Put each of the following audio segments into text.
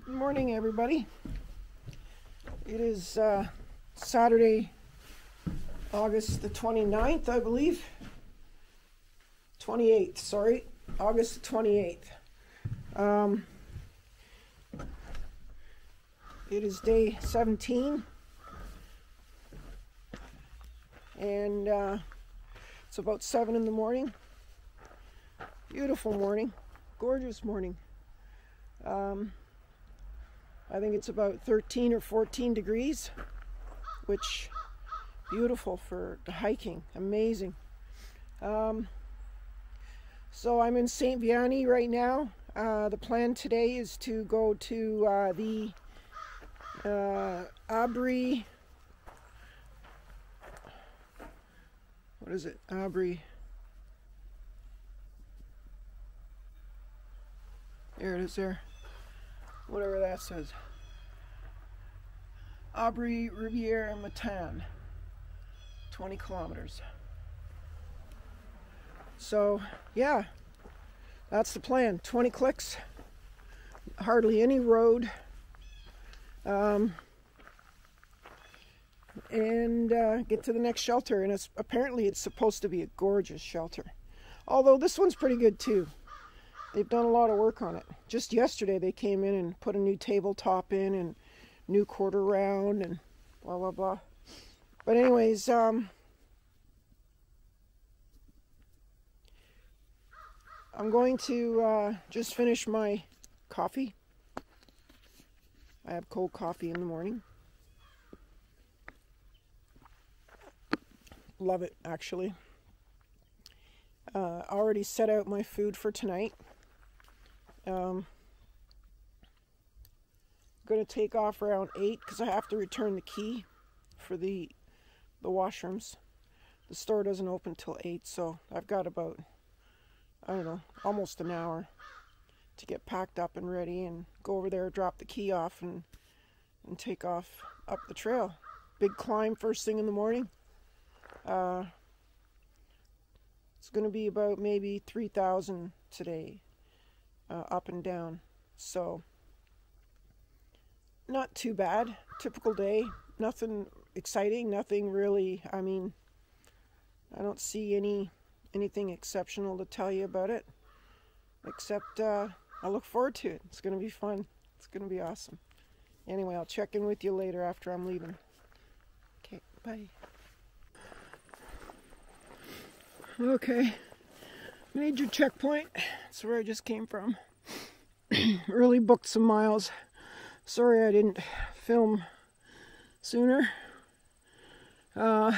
Good morning, everybody. It is Saturday, August the 29th, I believe. 28th, sorry. August the 28th. It is day 17. And it's about 7 in the morning. Beautiful morning. Gorgeous morning. I think it's about 13 or 14 degrees, which beautiful for hiking. Amazing. So I'm in St. Vianney right now. The plan today is to go to the Abri. What is it? Abri. There it is there. Whatever that says. Abri, Riviere, Matane. 20 kilometers. So, yeah. That's the plan. 20 clicks. Hardly any road. And get to the next shelter. And apparently it's supposed to be a gorgeous shelter. Although this one's pretty good too. They've done a lot of work on it. Just yesterday they came in and put a new tabletop in and new quarter round and blah blah blah. But anyways, I'm going to just finish my coffee. I have cold coffee in the morning. Love it, actually. Already set out my food for tonight. Going to take off around 8 because I have to return the key for the washrooms. The store doesn't open till 8, so I've got about, I don't know, almost an hour to get packed up and ready and go over there, drop the key off and take off up the trail. Big climb first thing in the morning. It's going to be about maybe 3,000 today, up and down. So, not too bad. Typical day. Nothing exciting. Nothing really. I mean, I don't see anything exceptional to tell you about it. Except I look forward to it. It's going to be fun. It's going to be awesome. Anyway, I'll check in with you later after I'm leaving. Okay, bye. Okay, major checkpoint. That's where I just came from. Really booked some miles. Sorry I didn't film sooner. But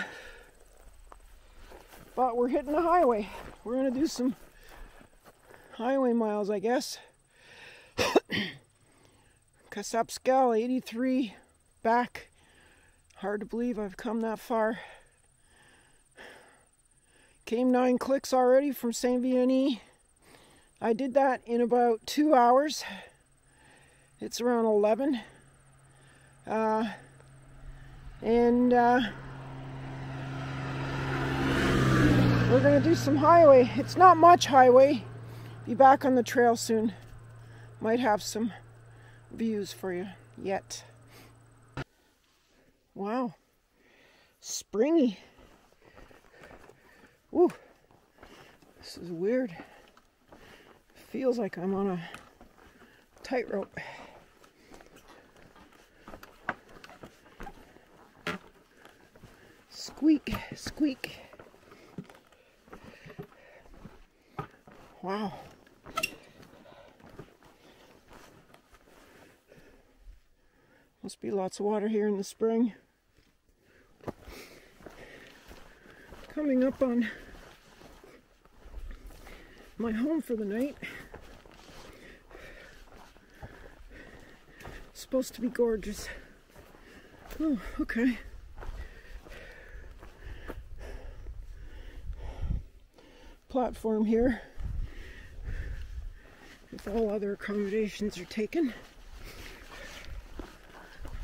we're hitting the highway. We're going to do some highway miles, I guess. Kasapskal 83 back. Hard to believe I've come that far. Came 9 clicks already from St. Vianney. I did that in about 2 hours. It's around 11. We're going to do some highway. It's not much highway. Be back on the trail soon. Might have some views for you yet. Wow. Springy. Woo, this is weird. Feels like I'm on a tightrope. Squeak, squeak. Wow. Must be lots of water here in the spring. Coming up on my home for the night. It's supposed to be gorgeous. Oh, okay. Platform here. If all other accommodations are taken.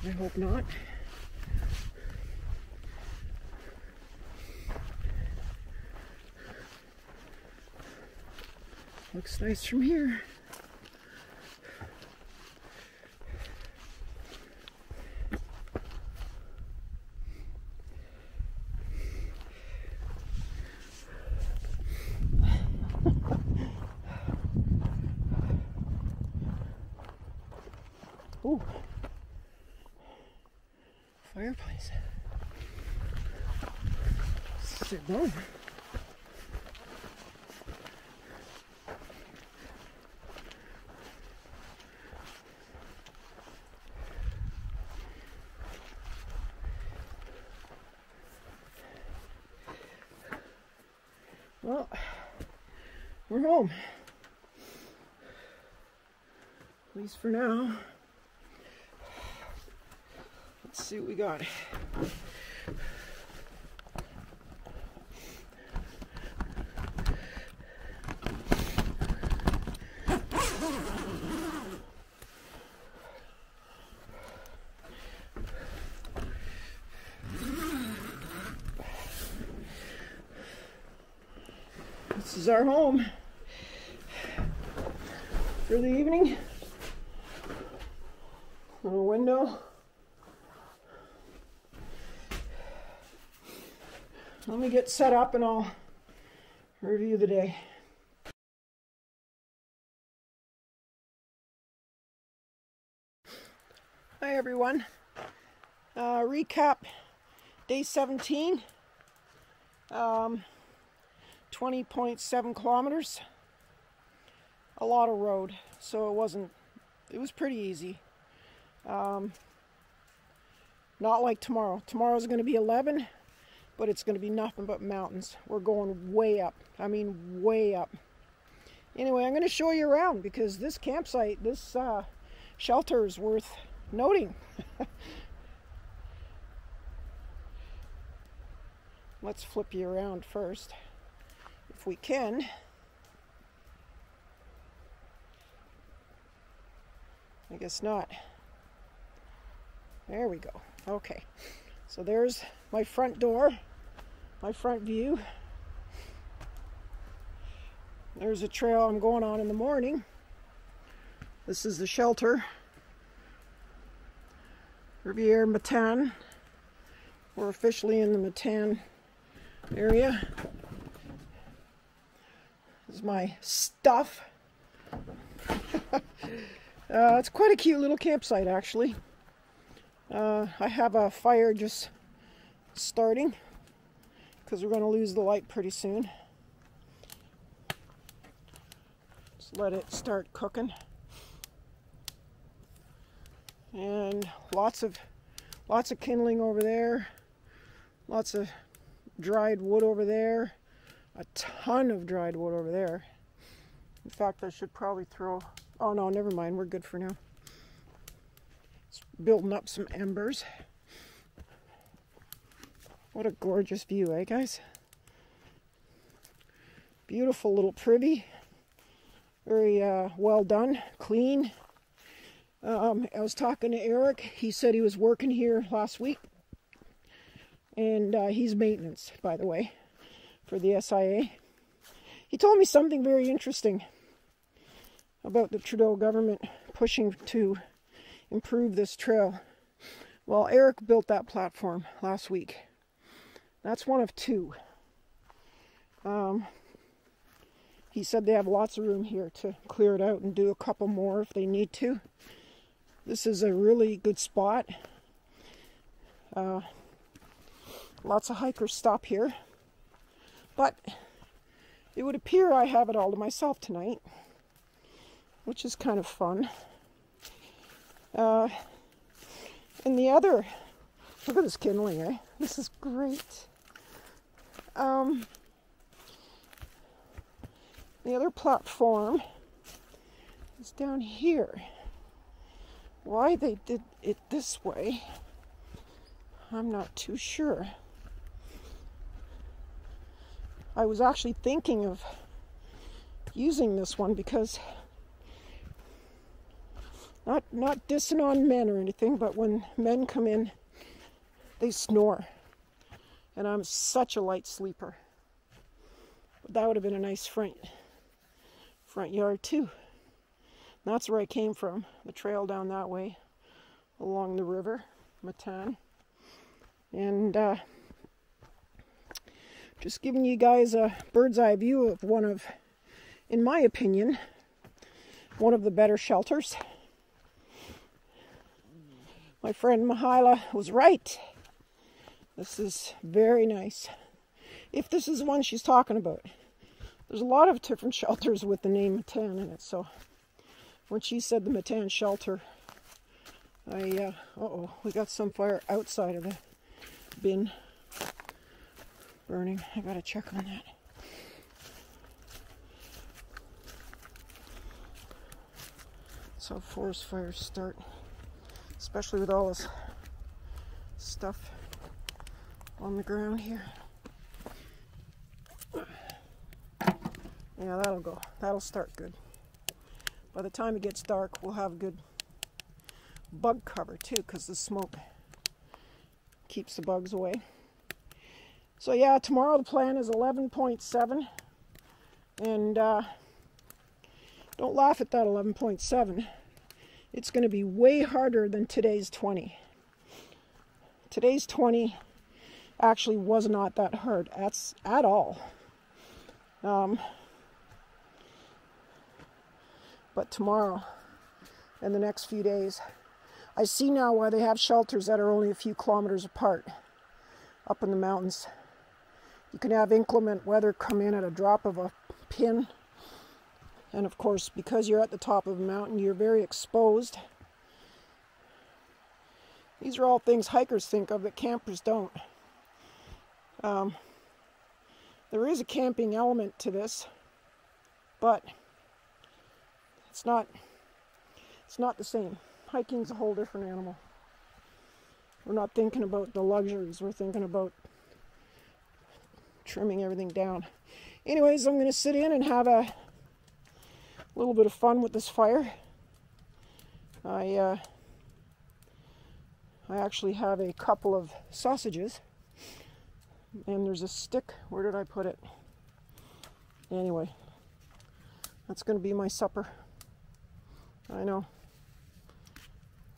I hope not. Looks nice from here. Ooh. Fireplace. Sit down. Well, we're home. At least for now. Let's see what we got. This is our home for the evening. Little window. Let me get set up and I'll review the day. Hi everyone. Recap day 17. 20.7 kilometers. A lot of road, so it was pretty easy. Not like tomorrow. Tomorrow's going to be 11, but it's going to be nothing but mountains. We're going way up. I mean, way up. Anyway, I'm going to show you around because this campsite, this shelter is worth noting. Let's flip you around first, if we can. I guess not. There we go. Okay. So there's my front door, my front view. There's a trail I'm going on in the morning. This is the shelter. Riviere, Matane. We're officially in the Matane area. This is my stuff. It's quite a cute little campsite, actually. I have a fire just starting because we're going to lose the light pretty soon. Just let it start cooking. And lots of kindling over there. Lots of dried wood over there. A ton of dried wood over there. In fact, I should probably throw... Oh no, never mind. We're good for now. It's building up some embers. What a gorgeous view, eh, guys? Beautiful little privy. Very well done, clean. I was talking to Eric. He said he was working here last week. And he's maintenance, by the way, for the SIA. He told me something very interesting about the Trudeau government pushing to improve this trail. Well, Eric built that platform last week. That's one of two. He said they have lots of room here to clear it out and do a couple more if they need to. This is a really good spot. Lots of hikers stop here. But it would appear I have it all to myself tonight, which is kind of fun. And the other, look at this kindling, eh? This is great. The other platform is down here. Why they did it this way, I'm not too sure. I was actually thinking of using this one because not dissing on men or anything, but when men come in, they snore. And I'm such a light sleeper. But that would have been a nice front yard too. And that's where I came from, the trail down that way, along the river, Matane. And just giving you guys a bird's eye view of one of, in my opinion, one of the better shelters. My friend Mahila was right. This is very nice. If this is the one she's talking about. There's a lot of different shelters with the name Matane in it, so when she said the Matane shelter, uh-oh, we got some fire outside of the bin burning. I gotta check on that. That's how forest fires start, especially with all this stuff on the ground here. Yeah, that'll go. That'll start good. By the time it gets dark, we'll have good bug cover too, because the smoke keeps the bugs away. So yeah, tomorrow the plan is 11.7, and don't laugh at that 11.7. It's going to be way harder than today's 20. Today's 20 actually was not that hard at all. But tomorrow and the next few days, I see now why they have shelters that are only a few kilometers apart up in the mountains. You can have inclement weather come in at a drop of a pin. And of course, because you're at the top of a mountain, you're very exposed. These are all things hikers think of that campers don't. There is a camping element to this, but it's not the same. Hiking's a whole different animal. We're not thinking about the luxuries. We're thinking about trimming everything down. Anyways, I'm going to sit in and have a little bit of fun with this fire. I actually have a couple of sausages. And there's a stick. Where did I put it? Anyway, that's going to be my supper. I know.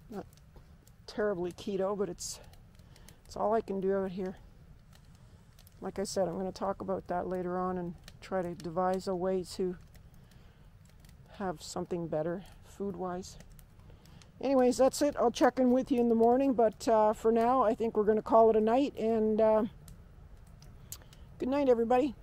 Not terribly keto, but it's all I can do out here. Like I said, I'm going to talk about that later on and try to devise a way to have something better food-wise. Anyways, that's it. I'll check in with you in the morning, but for now, I think we're going to call it a night, and good night, everybody.